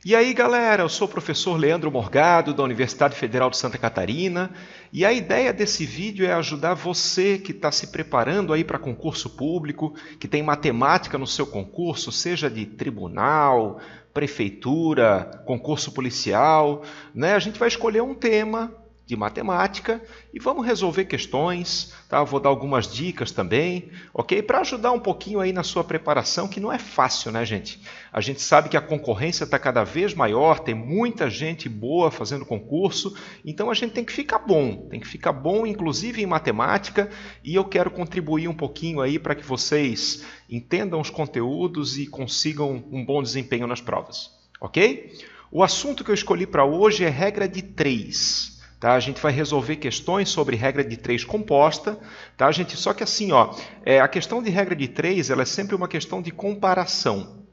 E aí, galera, eu sou o professor Leandro Morgado, da Universidade Federal de Santa Catarina, e a ideia desse vídeo é ajudar você que está se preparando aí para concurso público, que tem matemática no seu concurso, seja de tribunal, prefeitura, concurso policial, né? A gente vai escolher um tema de matemática e vamos resolver questões, tá? Eu vou dar algumas dicas também, ok? Para ajudar um pouquinho aí na sua preparação, que não é fácil, né, gente? A gente sabe que a concorrência está cada vez maior, tem muita gente boa fazendo concurso, então a gente tem que ficar bom inclusive em matemática, e eu quero contribuir um pouquinho aí para que vocês entendam os conteúdos e consigam um bom desempenho nas provas, ok? O assunto que eu escolhi para hoje é regra de 3. Tá? A gente vai resolver questões sobre regra de 3 composta. Tá, gente? Só que assim, ó, a questão de regra de 3 ela é sempre uma questão de comparação.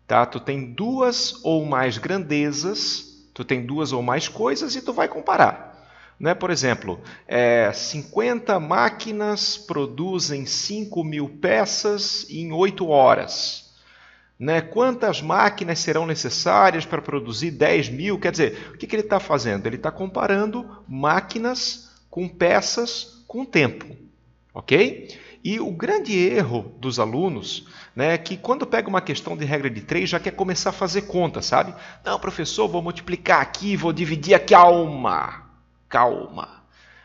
Tá? Tu tem duas ou mais grandezas, tu tem duas ou mais coisas e tu vai comparar. Né? Por exemplo, 50 máquinas produzem 5.000 peças em 8 horas. Né? Quantas máquinas serão necessárias para produzir 10.000? Quer dizer, o que ele está fazendo? Ele está comparando máquinas com peças com tempo. Ok? E o grande erro dos alunos, né, é que quando pega uma questão de regra de 3 já quer começar a fazer conta, sabe? Não, professor, vou multiplicar aqui, vou dividir aqui. Calma.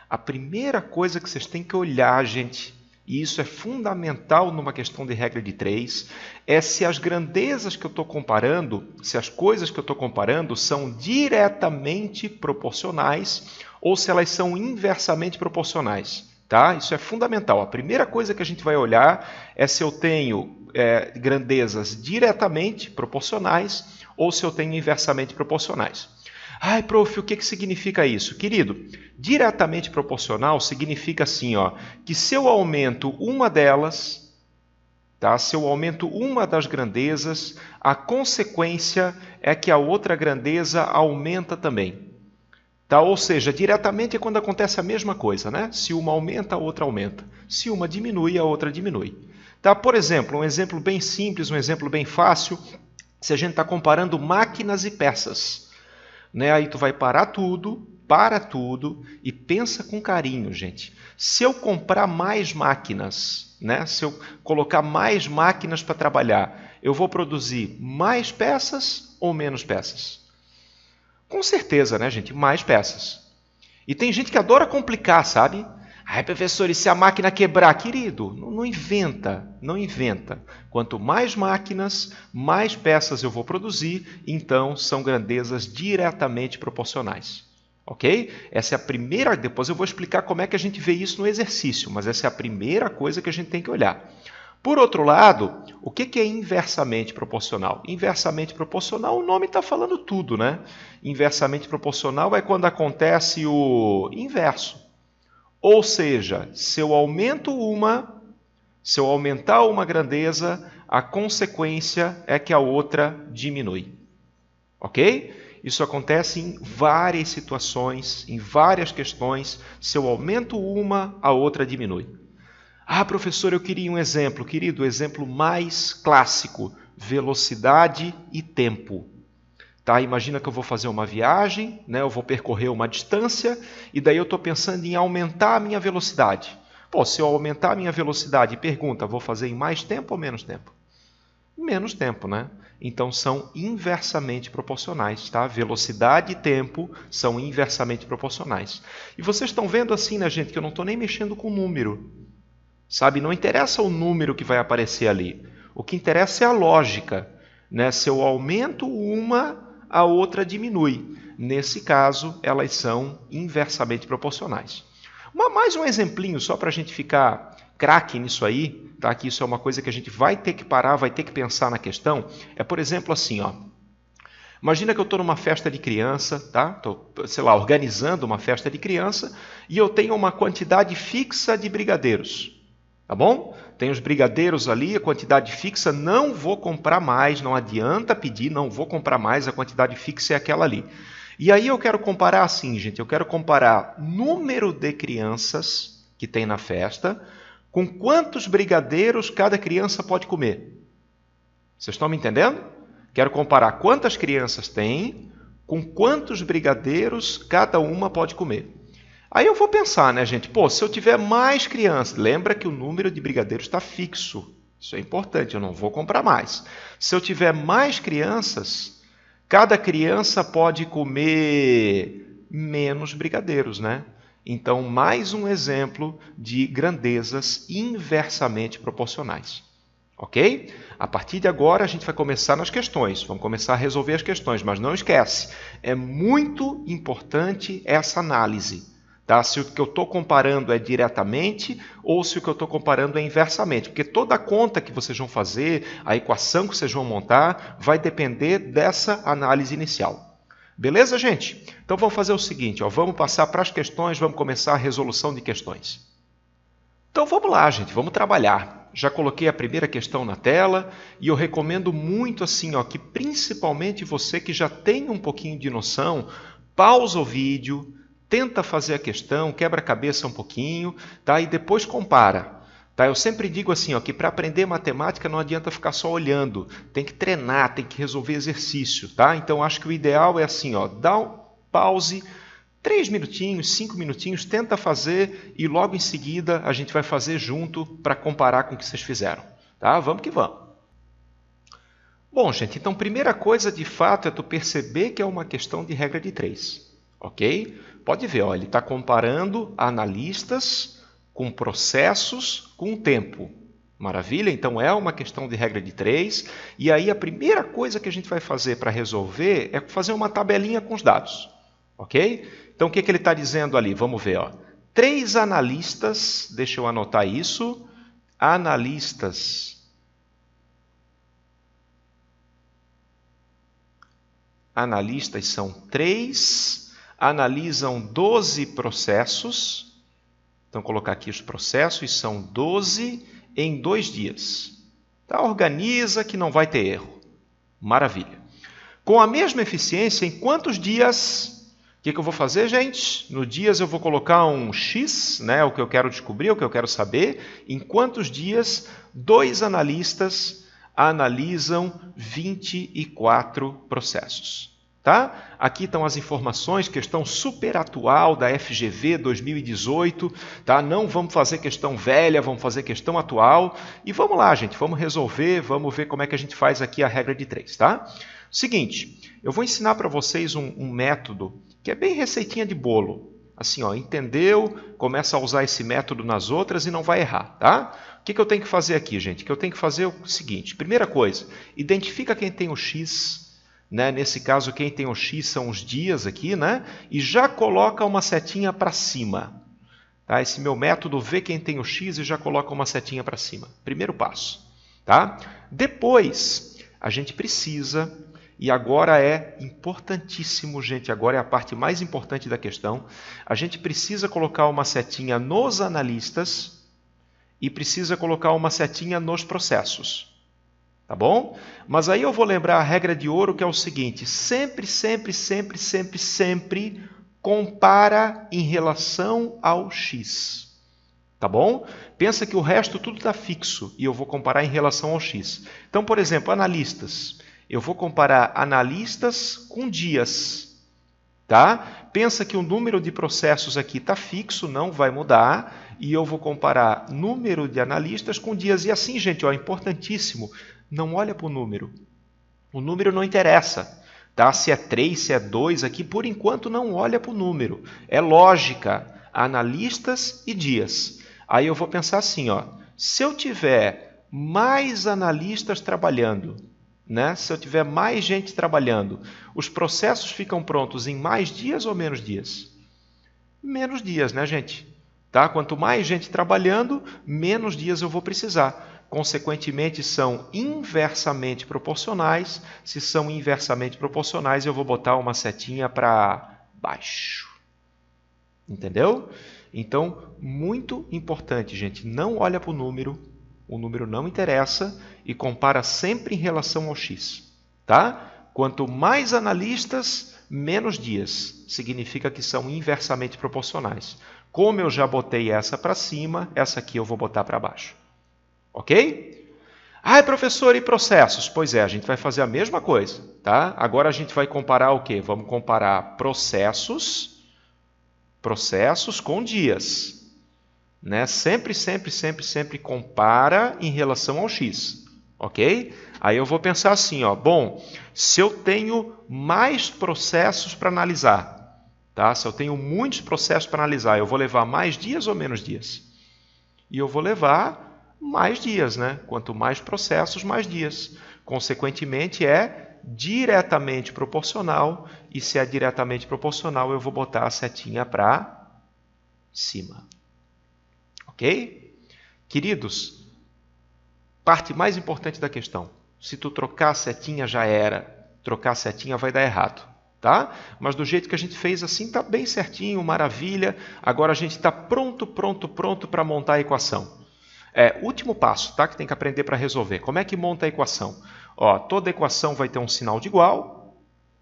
A primeira coisa que vocês têm que olhar, gente, e isso é fundamental numa questão de regra de 3, é se as grandezas que eu estou comparando, se as coisas que eu estou comparando são diretamente proporcionais ou se elas são inversamente proporcionais. Tá? Isso é fundamental. A primeira coisa que a gente vai olhar é se eu tenho grandezas diretamente proporcionais ou se eu tenho inversamente proporcionais. Ai, prof, o que significa isso? Querido, diretamente proporcional significa assim, ó, que se eu aumento uma delas, tá? Se eu aumento uma das grandezas, a consequência é que a outra grandeza aumenta também. Tá? Ou seja, diretamente é quando acontece a mesma coisa, né? Se uma aumenta, a outra aumenta. Se uma diminui, a outra diminui. Tá? Por exemplo, um exemplo bem simples, um exemplo bem fácil, se a gente está comparando máquinas e peças. Né? Aí tu vai para tudo e pensa com carinho, gente. Se eu comprar mais máquinas, né? Se eu colocar mais máquinas para trabalhar, eu vou produzir mais peças ou menos peças? Com certeza, né, gente? Mais peças. E tem gente que adora complicar, sabe? Ai, professor, e se a máquina quebrar? Querido, não inventa. Quanto mais máquinas, mais peças eu vou produzir, então são grandezas diretamente proporcionais. Ok? Essa é a primeira, depois eu vou explicar como é que a gente vê isso no exercício, mas essa é a primeira coisa que a gente tem que olhar. Por outro lado, o que é inversamente proporcional? Inversamente proporcional, o nome está falando tudo, né? Inversamente proporcional é quando acontece o inverso. Ou seja, se eu aumentar uma grandeza, a consequência é que a outra diminui. Ok? Isso acontece em várias situações, em várias questões. Se eu aumento uma, a outra diminui. Ah, professor, eu queria um exemplo. Querido, o exemplo mais clássico, velocidade e tempo. Tá? Imagina que eu vou fazer uma viagem, né? Eu vou percorrer uma distância e daí eu estou pensando em aumentar a minha velocidade. Pô, se eu aumentar a minha velocidade, pergunta, vou fazer em mais tempo ou menos tempo? Menos tempo, né? Então são inversamente proporcionais, tá? Velocidade e tempo são inversamente proporcionais. E vocês estão vendo assim, né, gente, que eu não estou nem mexendo com o número. Sabe? Não interessa o número que vai aparecer ali. O que interessa é a lógica. Né? Se eu aumento uma, a outra diminui. Nesse caso, elas são inversamente proporcionais. Mais um exemplinho, só para a gente ficar craque nisso aí, tá? Que isso é uma coisa que a gente vai ter que parar, vai ter que pensar na questão. É, por exemplo, assim, ó. Imagina que eu estou numa festa de criança, tá? Estou, sei lá, organizando uma festa de criança e eu tenho uma quantidade fixa de brigadeiros. Tá bom? Tem os brigadeiros ali, a quantidade fixa, não vou comprar mais, não adianta pedir, não vou comprar mais, a quantidade fixa é aquela ali. E aí eu quero comparar assim, gente, eu quero comparar número de crianças que tem na festa com quantos brigadeiros cada criança pode comer. Vocês estão me entendendo? Quero comparar quantas crianças tem com quantos brigadeiros cada uma pode comer. Aí eu vou pensar, né, gente? Pô, se eu tiver mais crianças, lembra que o número de brigadeiros está fixo. Isso é importante, eu não vou comprar mais. Se eu tiver mais crianças, cada criança pode comer menos brigadeiros, né? Então, mais um exemplo de grandezas inversamente proporcionais. Ok? A partir de agora, a gente vai começar nas questões. Vamos começar a resolver as questões, mas não esquece, é muito importante essa análise. Tá? Se o que eu estou comparando é diretamente ou se o que eu estou comparando é inversamente. Porque toda a conta que vocês vão fazer, a equação que vocês vão montar, vai depender dessa análise inicial. Beleza, gente? Então vamos fazer o seguinte, ó, vamos passar para as questões, vamos começar a resolução de questões. Então vamos lá, gente, vamos trabalhar. Já coloquei a primeira questão na tela e eu recomendo muito assim, ó, que principalmente você que já tem um pouquinho de noção, pausa o vídeo, tenta fazer a questão, quebra a cabeça um pouquinho, tá? E depois compara. Tá? Eu sempre digo assim, ó, que para aprender matemática não adianta ficar só olhando, tem que treinar, tem que resolver exercício. Tá? Então acho que o ideal é assim, ó, dá um pause, 3 minutinhos, 5 minutinhos, tenta fazer e logo em seguida a gente vai fazer junto para comparar com o que vocês fizeram. Tá? Vamos que vamos. Bom, gente, então primeira coisa de fato é tu perceber que é uma questão de regra de 3. Ok? Pode ver, ó, ele está comparando analistas com processos com tempo. Maravilha? Então é uma questão de regra de 3. E aí a primeira coisa que a gente vai fazer para resolver é fazer uma tabelinha com os dados. Ok? Então o que ele está dizendo ali? Vamos ver. Ó. 3 analistas, deixa eu anotar isso. Analistas são 3, analisam 12 processos. Então, colocar aqui os processos, são 12 em 2 dias. Tá? Organiza que não vai ter erro. Maravilha. Com a mesma eficiência, em quantos dias? O que eu vou fazer, gente? No dias eu vou colocar um X, né? O que eu quero descobrir, o que eu quero saber. Em quantos dias 2 analistas analisam 24 processos. Tá? Aqui estão as informações, questão super atual da FGV 2018. Tá? Não vamos fazer questão velha, vamos fazer questão atual. E vamos lá, gente, vamos resolver, vamos ver como é que a gente faz aqui a regra de 3. Tá? Seguinte, eu vou ensinar para vocês um método que é bem receitinha de bolo. Assim, ó, entendeu? Começa a usar esse método nas outras e não vai errar. Tá? O que eu tenho que fazer aqui, gente? O que eu tenho que fazer é o seguinte. Primeira coisa, identifica quem tem o X. Né? Nesse caso, quem tem o X são os dias aqui, né? E já coloca uma setinha para cima. Tá? Esse meu método vê quem tem o X e já coloca uma setinha para cima. Primeiro passo. Tá? Depois, a gente precisa, e agora é importantíssimo, gente, agora é a parte mais importante da questão, a gente precisa colocar uma setinha nos analistas e precisa colocar uma setinha nos processos. Tá bom? Mas aí eu vou lembrar a regra de ouro, que é o seguinte, sempre compara em relação ao X. Tá bom? Pensa que o resto tudo está fixo e eu vou comparar em relação ao X. Então, por exemplo, analistas. Eu vou comparar analistas com dias. Tá? Pensa que o número de processos aqui está fixo, não vai mudar. E eu vou comparar número de analistas com dias. E assim, gente, ó, importantíssimo. Não olha para o número. O número não interessa. Tá? Se é 3, se é 2 aqui, por enquanto não olha para o número. É lógica. Analistas e dias. Aí eu vou pensar assim, ó, se eu tiver mais analistas trabalhando, né? Se eu tiver mais gente trabalhando, os processos ficam prontos em mais dias ou menos dias? Menos dias, né, gente? Tá? Quanto mais gente trabalhando, menos dias eu vou precisar. Consequentemente, são inversamente proporcionais. Se são inversamente proporcionais, eu vou botar uma setinha para baixo. Entendeu? Então, muito importante, gente. Não olha para o número não interessa e compara sempre em relação ao X. Tá? Quanto mais analistas, menos dias. Significa que são inversamente proporcionais. Como eu já botei essa para cima, essa aqui eu vou botar para baixo. Ok? Ah, professor, e processos? Pois é, a gente vai fazer a mesma coisa, tá? Agora a gente vai comparar o quê? Vamos comparar processos com dias, né? Sempre compara em relação ao x, ok? Aí eu vou pensar assim, ó, bom, se eu tenho mais processos para analisar, tá? Se eu tenho muitos processos para analisar, eu vou levar mais dias ou menos dias? E eu vou levar mais dias, né? Quanto mais processos, mais dias. Consequentemente, é diretamente proporcional, e se é diretamente proporcional, eu vou botar a setinha para cima. Ok? Queridos, parte mais importante da questão. Se tu trocar a setinha, já era. Trocar a setinha vai dar errado. Tá? Mas do jeito que a gente fez assim, está bem certinho, maravilha. Agora a gente está pronto para montar a equação. Último passo, tá? Que tem que aprender para resolver. Como é que monta a equação? Ó, toda equação vai ter um sinal de igual,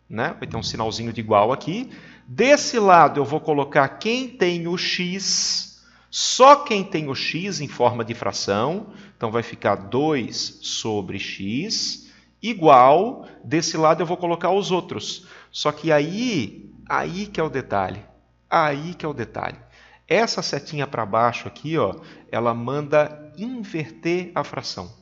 né? Vai ter um sinalzinho de igual aqui. Desse lado eu vou colocar quem tem o x, só quem tem o x em forma de fração. Então vai ficar 2 sobre x igual, desse lado eu vou colocar os outros. Só que aí que é o detalhe. Aí que é o detalhe. Essa setinha para baixo aqui, ó, ela manda inverter a fração.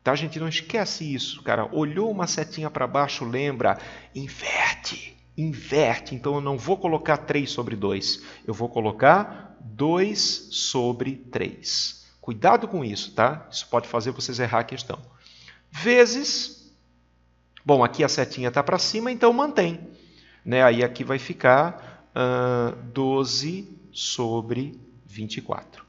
Tá, gente? Não esquece isso, cara. Olhou uma setinha para baixo, lembra? Inverte. Inverte. Então eu não vou colocar 3 sobre 2. Eu vou colocar 2 sobre 3. Cuidado com isso, tá? Isso pode fazer vocês errar a questão. Vezes... Bom, aqui a setinha está para cima, então mantém. Né? Aí aqui vai ficar 12 sobre 24.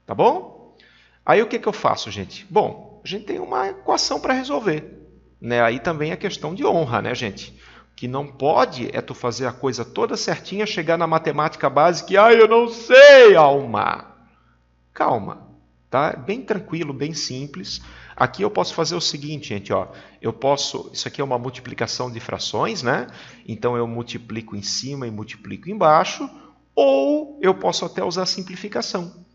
Tá bom? Aí o que eu faço, gente? Bom, a gente tem uma equação para resolver. Né? Aí também é questão de honra, né, gente? O que não pode é tu fazer a coisa toda certinha, chegar na matemática básica e eu não sei, alma. Calma, tá? Bem tranquilo, bem simples. Aqui eu posso fazer o seguinte, gente, ó. Isso aqui é uma multiplicação de frações, né? Então eu multiplico em cima e multiplico embaixo, ou eu posso até usar simplificação.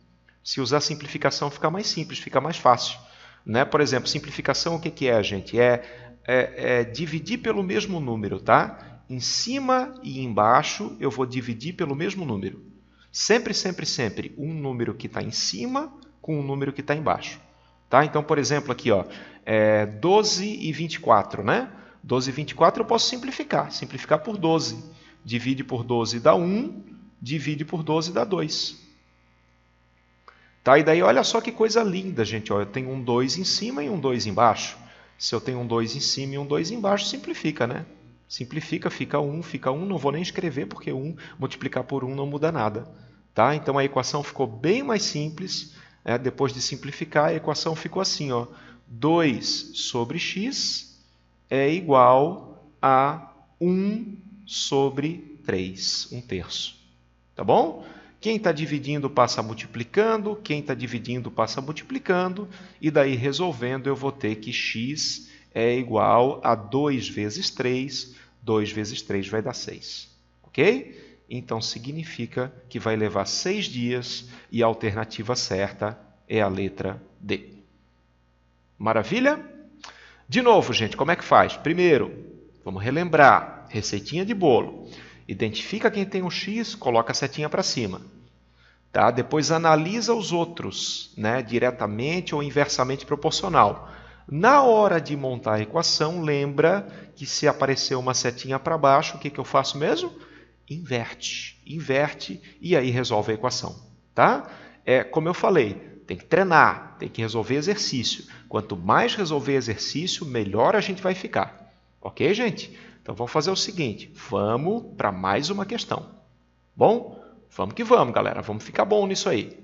Se usar simplificação fica mais simples, fica mais fácil, né? Por exemplo, simplificação o que é, gente? É dividir pelo mesmo número, tá? Em cima e embaixo eu vou dividir pelo mesmo número. Sempre um número que está em cima com um número que está embaixo. Tá? Então, por exemplo, aqui, ó, 12 e 24, né? 12 e 24 eu posso simplificar. Simplificar por 12. Divide por 12 dá 1, divide por 12 dá 2. Tá? E daí, olha só que coisa linda, gente. Ó, eu tenho um 2 em cima e um 2 embaixo. Se eu tenho um 2 em cima e um 2 embaixo, simplifica, né? Simplifica, fica 1. Não vou nem escrever, porque 1 multiplicar por 1 não muda nada. Tá? Então, a equação ficou bem mais simples. Depois de simplificar, a equação ficou assim, ó, 2 sobre x é igual a 1 sobre 3, 1/3. Tá bom? Quem está dividindo passa multiplicando, quem está dividindo passa multiplicando, e daí resolvendo eu vou ter que x é igual a 2 vezes 3, 2 vezes 3 vai dar 6. Ok? Então, significa que vai levar 6 dias e a alternativa certa é a letra D. Maravilha? De novo, gente, como é que faz? Primeiro, vamos relembrar, receitinha de bolo. Identifica quem tem um X, coloca a setinha para cima. Tá? Depois analisa os outros, né? Diretamente ou inversamente proporcional. Na hora de montar a equação, lembra que se aparecer uma setinha para baixo, o que eu faço mesmo? Inverte e aí resolve a equação. Tá? Como eu falei, tem que treinar, tem que resolver exercício. Quanto mais resolver exercício, melhor a gente vai ficar. Ok, gente? Então vamos fazer o seguinte, vamos para mais uma questão. Bom? Vamos que vamos, galera. Vamos ficar bom nisso aí.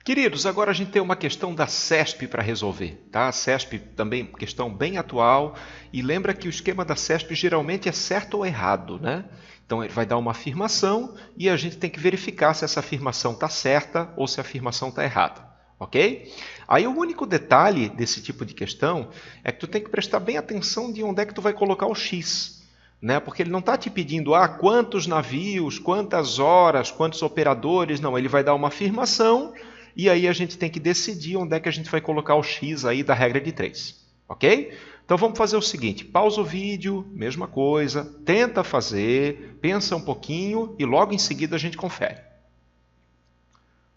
Queridos, agora a gente tem uma questão da CESP para resolver. Tá? A CESP também questão bem atual. E lembra que o esquema da CESP geralmente é certo ou errado, né? Então ele vai dar uma afirmação e a gente tem que verificar se essa afirmação está certa ou se a afirmação está errada. Ok? Aí o único detalhe desse tipo de questão é que tu tem que prestar bem atenção de onde é que tu vai colocar o X. Né? Porque ele não está te pedindo quantos navios, quantas horas, quantos operadores. Não, ele vai dar uma afirmação e aí a gente tem que decidir onde é que a gente vai colocar o x aí da regra de 3. Ok? Então vamos fazer o seguinte, pausa o vídeo, mesma coisa, tenta fazer, pensa um pouquinho e logo em seguida a gente confere.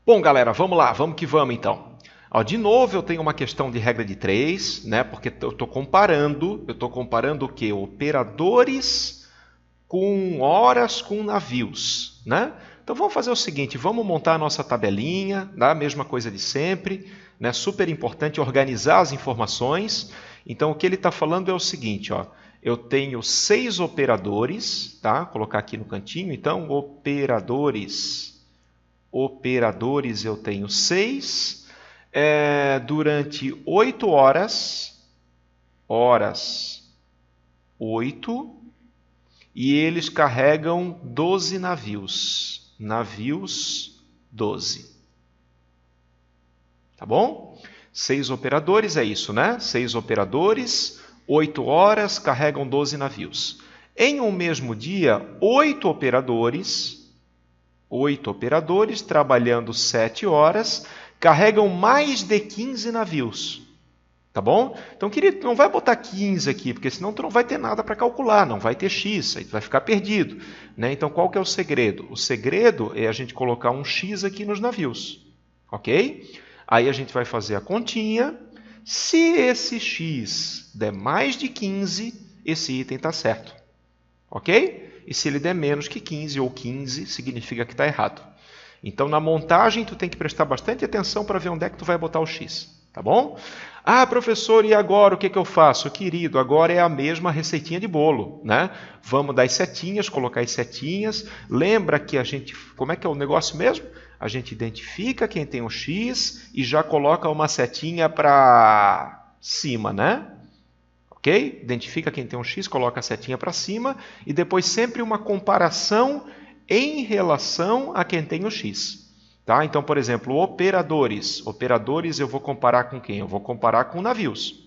Bom, galera, vamos lá, vamos que vamos então. Ó, de novo eu tenho uma questão de regra de 3, né? Porque eu estou comparando o quê? Operadores com horas com navios, né? Então vamos fazer o seguinte, vamos montar a nossa tabelinha, tá? Mesma coisa de sempre, né? Super importante organizar as informações. Então o que ele está falando é o seguinte, ó, eu tenho 6 operadores, tá? Vou colocar aqui no cantinho, então operadores eu tenho 6, durante 8 horas, 8, e eles carregam 12 navios, 12. Tá bom? 6 operadores é isso, né? 6 operadores, 8 horas, carregam 12 navios. Em um mesmo dia, 8 operadores trabalhando 7 horas, carregam mais de 15 navios. Tá bom? Então, querido, não vai botar 15 aqui, porque senão tu não vai ter nada para calcular, não vai ter x, aí tu vai ficar perdido. Né? Então, qual que é o segredo? O segredo é a gente colocar um x aqui nos navios. Ok? Aí a gente vai fazer a continha. Se esse x der mais de 15, esse item está certo. Ok? E se ele der menos que 15 ou 15, significa que está errado. Então, na montagem, tu tem que prestar bastante atenção para ver onde é que tu vai botar o x. Tá bom? Ah, professor, e agora o que eu faço? Querido, agora é a mesma receitinha de bolo, né? Vamos dar as setinhas, colocar as setinhas. Lembra que a gente... Como é que é o negócio mesmo? A gente identifica quem tem o x e já coloca uma setinha para cima, né? Ok? Identifica quem tem um x, coloca a setinha para cima e depois sempre uma comparação em relação a quem tem o x. Tá? Então, por exemplo, operadores. Operadores eu vou comparar com quem? Eu vou comparar com navios.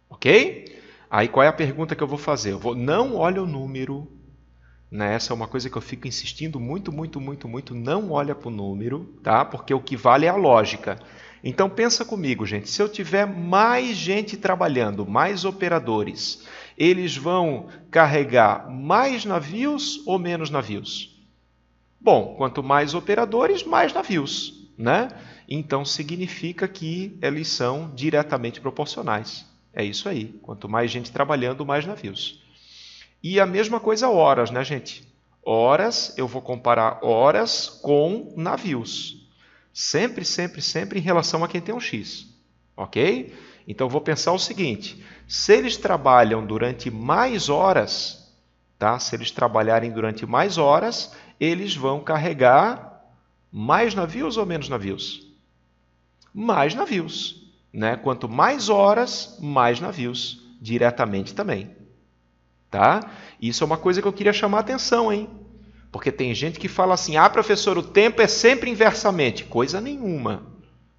Ok? Aí qual é a pergunta que eu vou fazer? Não olha o número. Né? Essa é uma coisa que eu fico insistindo muito. Não olha para o número, tá? Porque o que vale é a lógica. Então pensa comigo, gente. Se eu tiver mais gente trabalhando, mais operadores, eles vão carregar mais navios ou menos navios? Bom, quanto mais operadores, mais navios, né? Então significa que eles são diretamente proporcionais. É isso aí. Quanto mais gente trabalhando, mais navios. E a mesma coisa horas, né, gente? Horas, eu vou comparar horas com navios. Sempre em relação a quem tem um X. Ok? Então eu vou pensar o seguinte: se eles trabalham durante mais horas, tá? Se eles trabalharem durante mais horas, eles vão carregar mais navios ou menos navios? Mais navios. Né? Quanto mais horas, mais navios. Diretamente também. Tá? Isso é uma coisa que eu queria chamar a atenção, hein? Porque tem gente que fala assim, ah, professor, o tempo é sempre inversamente. Coisa nenhuma.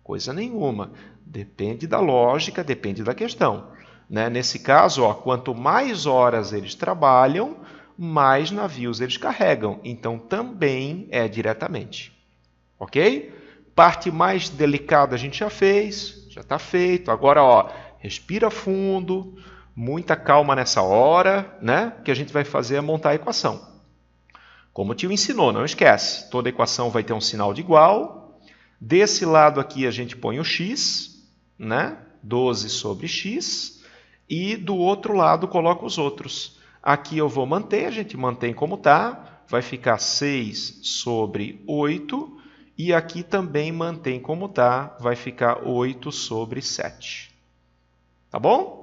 Coisa nenhuma. Depende da lógica, depende da questão. Né? Nesse caso, ó, quanto mais horas eles trabalham, mais navios eles carregam. Então, também é diretamente. Ok? Parte mais delicada a gente já fez, já está feito. Agora, ó, respira fundo, muita calma nessa hora, né? Que a gente vai fazer é montar a equação. Como o tio ensinou, não esquece. Toda equação vai ter um sinal de igual. Desse lado aqui a gente põe o x, né? 12 sobre x. E do outro lado coloca os outros. Aqui eu vou manter, a gente mantém como está. Vai ficar 6 sobre 8. E aqui também mantém como está. Vai ficar 8 sobre 7. Tá bom?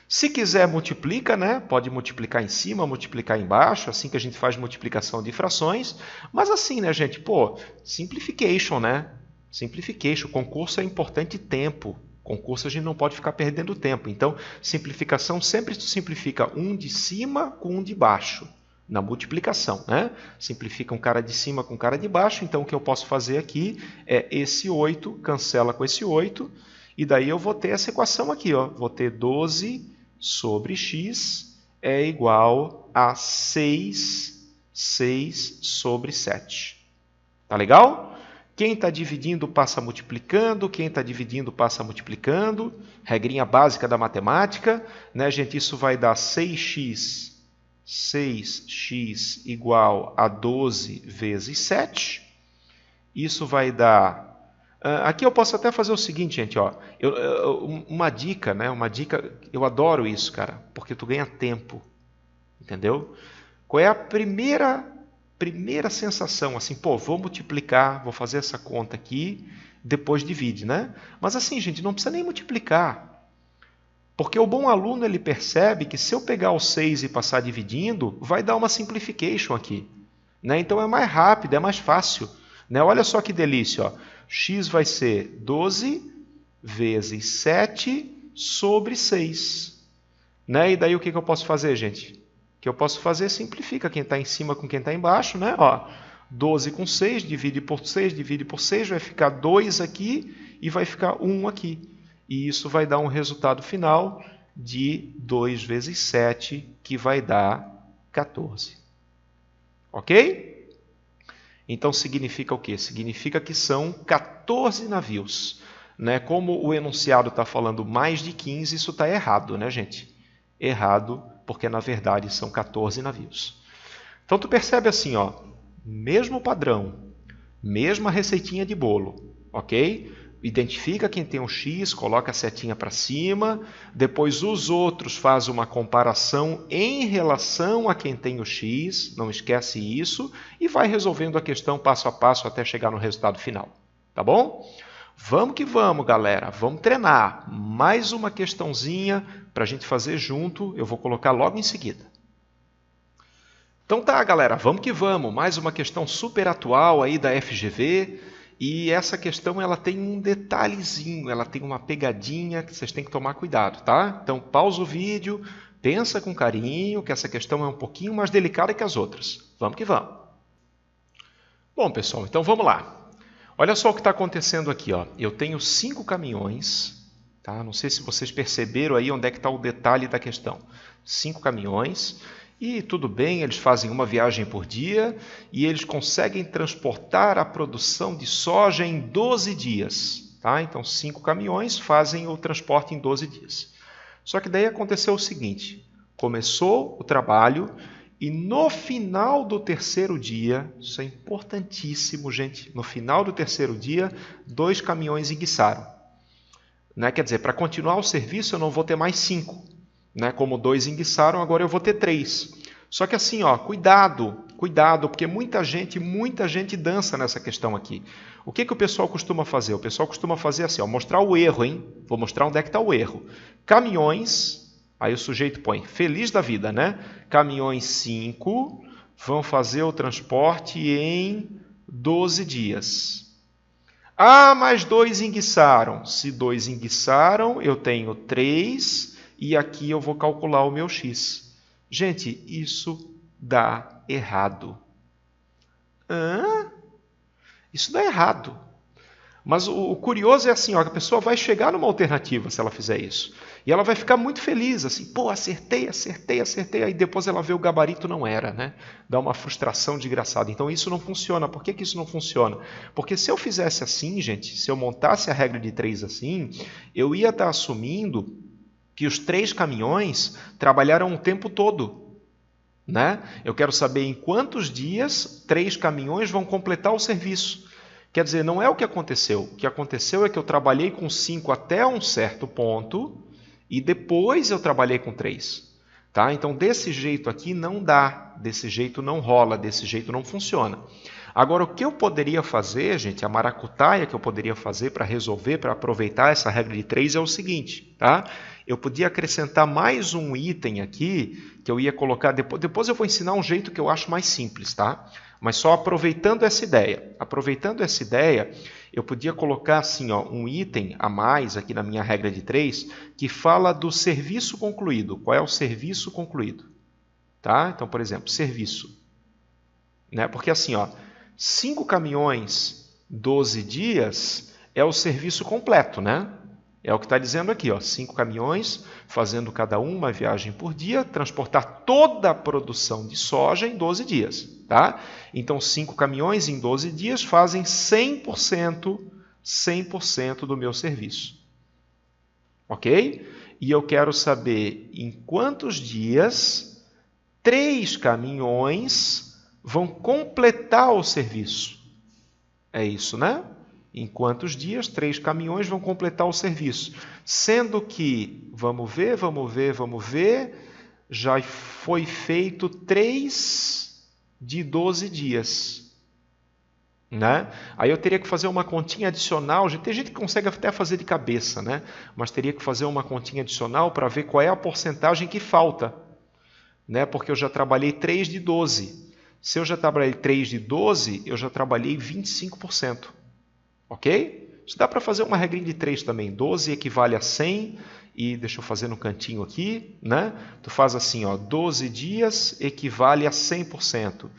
Se quiser, multiplica, né? Pode multiplicar em cima, multiplicar embaixo, assim que a gente faz multiplicação de frações. Mas assim, né, gente? Pô, simplification, né? Simplification. Concurso é importante tempo. Concurso a gente não pode ficar perdendo tempo. Então, simplificação sempre simplifica um de cima com um de baixo. Na multiplicação, né? Simplifica um cara de cima com um cara de baixo. Então, o que eu posso fazer aqui é esse 8, cancela com esse 8. E daí eu vou ter essa equação aqui, ó. Vou ter 12 sobre x é igual a 6 sobre 7. Tá legal? Quem está dividindo passa multiplicando, quem está dividindo passa multiplicando. Regrinha básica da matemática, né, gente? Isso vai dar 6x igual a 12 vezes 7. Isso vai dar... Aqui eu posso até fazer o seguinte, gente, ó. Uma dica, né? Uma dica, eu adoro isso, cara, porque tu ganha tempo, entendeu? Qual é a primeira sensação? Assim, pô, vou multiplicar, vou fazer essa conta aqui, depois divide, né? Mas assim, gente, não precisa nem multiplicar. Porque o bom aluno, ele percebe que se eu pegar o 6 e passar dividindo, vai dar uma simplification aqui, né? Então é mais rápido, é mais fácil, né? Olha só que delícia, ó. X vai ser 12 vezes 7 sobre 6. Né? E daí o que eu posso fazer, gente? O que eu posso fazer simplifica quem está em cima com quem está embaixo. Né? Ó, 12 com 6, divide por 6, vai ficar 2 aqui e vai ficar 1 aqui. E isso vai dar um resultado final de 2 vezes 7, que vai dar 14. Ok? Então, significa o quê? Significa que são 14 navios. Né? Como o enunciado está falando mais de 15, isso está errado, né, gente? Errado, porque na verdade são 14 navios. Então, tu percebe assim, ó, mesmo padrão, mesma receitinha de bolo, ok? Identifica quem tem um X, coloca a setinha para cima, depois os outros faz uma comparação em relação a quem tem o X, não esquece isso, e vai resolvendo a questão passo a passo até chegar no resultado final. Tá bom? Vamos que vamos, galera. Vamos treinar. Mais uma questãozinha para a gente fazer junto, eu vou colocar logo em seguida. Então tá, galera, vamos que vamos. Mais uma questão super atual aí da FGV. E essa questão ela tem um detalhezinho, ela tem uma pegadinha que vocês têm que tomar cuidado, tá? Então pausa o vídeo, pensa com carinho, que essa questão é um pouquinho mais delicada que as outras. Vamos que vamos. Bom, pessoal, então vamos lá. Olha só o que está acontecendo aqui, ó. Eu tenho 5 caminhões, tá? Não sei se vocês perceberam aí onde é que está o detalhe da questão. 5 caminhões. E tudo bem, eles fazem uma viagem por dia e eles conseguem transportar a produção de soja em 12 dias. Tá? Então, 5 caminhões fazem o transporte em 12 dias. Só que daí aconteceu o seguinte, começou o trabalho e no final do terceiro dia, isso é importantíssimo, gente, no final do terceiro dia, 2 caminhões enguiçaram. Né? Quer dizer, para continuar o serviço eu não vou ter mais 5. Né? Como 2 enguiçaram, agora eu vou ter 3. Só que assim, ó, cuidado, porque muita gente dança nessa questão aqui. O que o pessoal costuma fazer? O pessoal costuma fazer assim, ó, mostrar o erro, hein? Vou mostrar onde é que está o erro. Caminhões, aí o sujeito põe, feliz da vida, né? Caminhões 5 vão fazer o transporte em 12 dias. Ah, mas 2 enguiçaram. Se 2 enguiçaram, eu tenho 3... E aqui eu vou calcular o meu x. Gente, isso dá errado. Hã? Isso dá errado. Mas o curioso é assim, ó, a pessoa vai chegar numa alternativa se ela fizer isso. E ela vai ficar muito feliz, assim, pô, acertei. Aí depois ela vê o gabarito não era, né? Dá uma frustração desgraçada. Então isso não funciona. Por que isso não funciona? Porque se eu fizesse assim, gente, se eu montasse a regra de 3 assim, eu ia estar assumindo que os 3 caminhões trabalharam o tempo todo. Né? Eu quero saber em quantos dias 3 caminhões vão completar o serviço. Quer dizer, não é o que aconteceu. O que aconteceu é que eu trabalhei com 5 até um certo ponto e depois eu trabalhei com 3. Tá? Então, desse jeito aqui não dá, desse jeito não rola, desse jeito não funciona. Agora, o que eu poderia fazer, gente, a maracutaia que eu poderia fazer para resolver, para aproveitar essa regra de 3 é o seguinte, tá? Eu podia acrescentar mais um item aqui, que eu ia colocar, depois eu vou ensinar um jeito que eu acho mais simples, tá? Mas só aproveitando essa ideia. Aproveitando essa ideia, eu podia colocar assim, ó, um item a mais aqui na minha regra de 3, que fala do serviço concluído. Qual é o serviço concluído? Tá? Então, por exemplo, serviço. Né? Porque assim, ó, 5 caminhões, 12 dias, é o serviço completo, né? É o que está dizendo aqui, ó, 5 caminhões, fazendo cada uma viagem por dia, transportar toda a produção de soja em 12 dias. Tá? Então, 5 caminhões em 12 dias fazem 100% do meu serviço. Ok? E eu quero saber em quantos dias 3 caminhões vão completar o serviço. É isso, né? Em quantos dias 3 caminhões vão completar o serviço? Sendo que, vamos ver, já foi feito 3 de 12 dias. Né? Aí eu teria que fazer uma continha adicional. Tem gente que consegue até fazer de cabeça, né? Mas teria que fazer uma continha adicional para ver qual é a porcentagem que falta. Né? Porque eu já trabalhei 3 de 12. Se eu já trabalhei 3 de 12, eu já trabalhei 25%. Ok? Isso dá para fazer uma regrinha de 3 também. 12 equivale a 100. E deixa eu fazer no cantinho aqui. Né? Tu faz assim, ó, 12 dias equivale a 100%.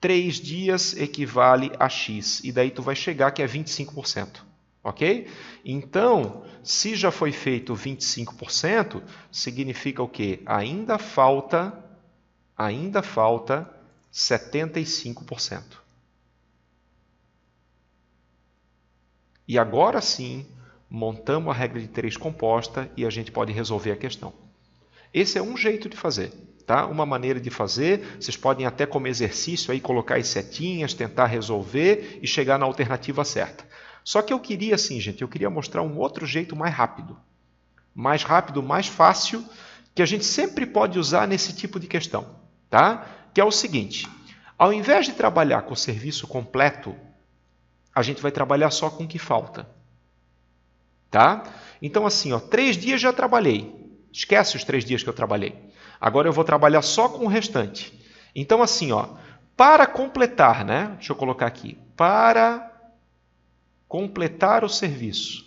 3 dias equivale a X. E daí tu vai chegar que é 25%. Ok? Então, se já foi feito 25%, significa o quê? Ainda falta 75%. E agora sim, montamos a regra de 3 composta e a gente pode resolver a questão. Esse é um jeito de fazer. Tá? Uma maneira de fazer, vocês podem até como exercício aí colocar as setinhas, tentar resolver e chegar na alternativa certa. Só que eu queria assim, gente, eu queria mostrar um outro jeito mais rápido, mais fácil, que a gente sempre pode usar nesse tipo de questão, tá? Que é o seguinte, ao invés de trabalhar com o serviço completo, a gente vai trabalhar só com o que falta. Tá? Então assim, ó, 3 dias já trabalhei, esquece os 3 dias que eu trabalhei. Agora eu vou trabalhar só com o restante. Então, assim, ó, para completar, né? Deixa eu colocar aqui. Para completar o serviço.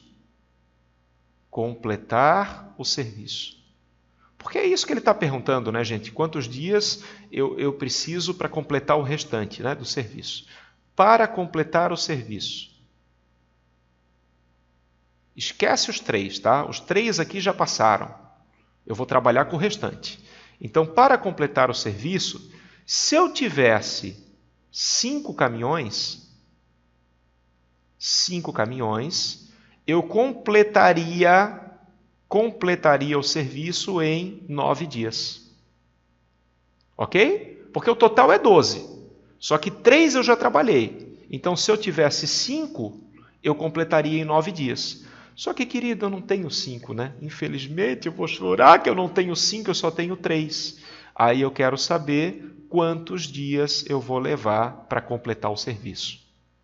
Completar o serviço. Porque é isso que ele está perguntando, né, gente? Quantos dias eu preciso para completar o restante, né, do serviço? Para completar o serviço. Esquece os 3, tá? Os 3 aqui já passaram. Eu vou trabalhar com o restante. Então, para completar o serviço, se eu tivesse 5 caminhões, eu completaria o serviço em 9 dias. Ok? Porque o total é 12. Só que 3 eu já trabalhei. Então, se eu tivesse 5, eu completaria em 9 dias. Só que, querido, eu não tenho 5, né? Infelizmente, eu vou chorar que eu não tenho 5, eu só tenho 3. Aí eu quero saber quantos dias eu vou levar para completar o serviço.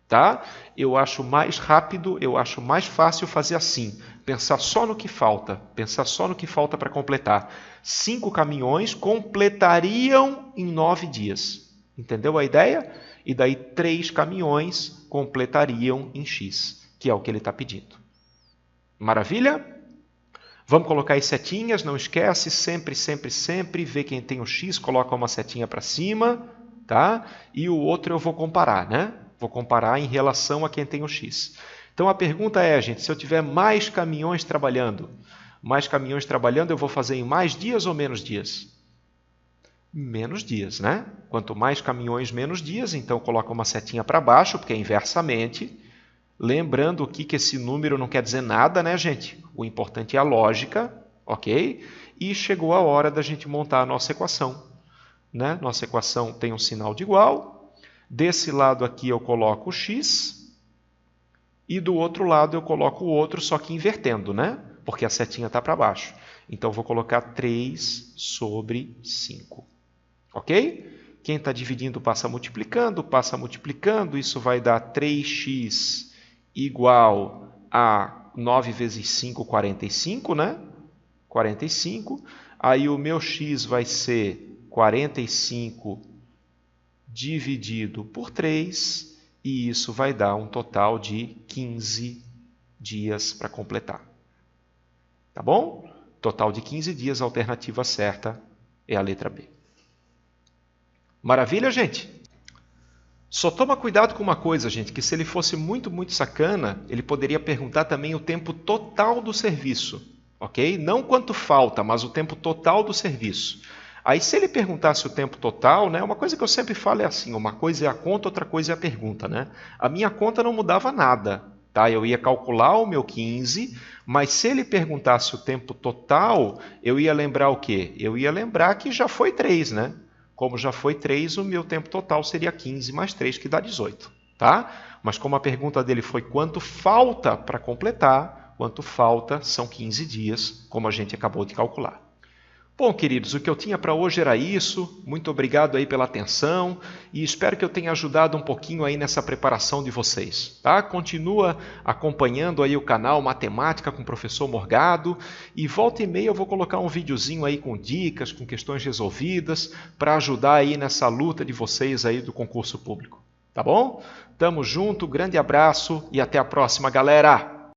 Tá? Eu acho mais rápido, eu acho mais fácil fazer assim. Pensar só no que falta. Pensar só no que falta para completar. 5 caminhões completariam em 9 dias. Entendeu a ideia? E daí 3 caminhões completariam em X, que é o que ele está pedindo. Maravilha? Vamos colocar as setinhas, não esquece, sempre, vê quem tem o X, coloca uma setinha para cima, tá? E o outro eu vou comparar, né? Vou comparar em relação a quem tem o X. Então a pergunta é, gente, se eu tiver mais caminhões trabalhando, eu vou fazer em mais dias ou menos dias? Menos dias, né? Quanto mais caminhões, menos dias, então coloca uma setinha para baixo, porque é inversamente. Lembrando que esse número não quer dizer nada, né, gente? O importante é a lógica, ok? E chegou a hora da gente montar a nossa equação. Né? Nossa equação tem um sinal de igual. Desse lado aqui eu coloco o x. E do outro lado eu coloco o outro, só que invertendo, né? Porque a setinha está para baixo. Então, vou colocar 3 sobre 5. Ok? Quem está dividindo passa multiplicando. Isso vai dar 3x igual a 9 vezes 5, 45, né? 45. Aí o meu x vai ser 45 dividido por 3, e isso vai dar um total de 15 dias para completar. Tá bom? Total de 15 dias, a alternativa certa é a letra B. Maravilha, gente? Só toma cuidado com uma coisa, gente, que se ele fosse muito, muito sacana, ele poderia perguntar também o tempo total do serviço, ok? Não quanto falta, mas o tempo total do serviço. Aí se ele perguntasse o tempo total, né, uma coisa que eu sempre falo é assim, uma coisa é a conta, outra coisa é a pergunta, né? A minha conta não mudava nada, tá? Eu ia calcular o meu 15, mas se ele perguntasse o tempo total, eu ia lembrar o quê? Eu ia lembrar que já foi 3, né? Como já foi 3, o meu tempo total seria 15 mais 3, que dá 18. Tá? Mas como a pergunta dele foi quanto falta para completar, quanto falta são 15 dias, como a gente acabou de calcular. Bom, queridos, o que eu tinha para hoje era isso. Muito obrigado aí pela atenção e espero que eu tenha ajudado um pouquinho aí nessa preparação de vocês. Tá? Continua acompanhando aí o canal Matemática com o Professor Morgado e volta e meia eu vou colocar um videozinho aí com dicas, com questões resolvidas para ajudar aí nessa luta de vocês aí do concurso público. Tá bom? Tamo junto, grande abraço e até a próxima, galera!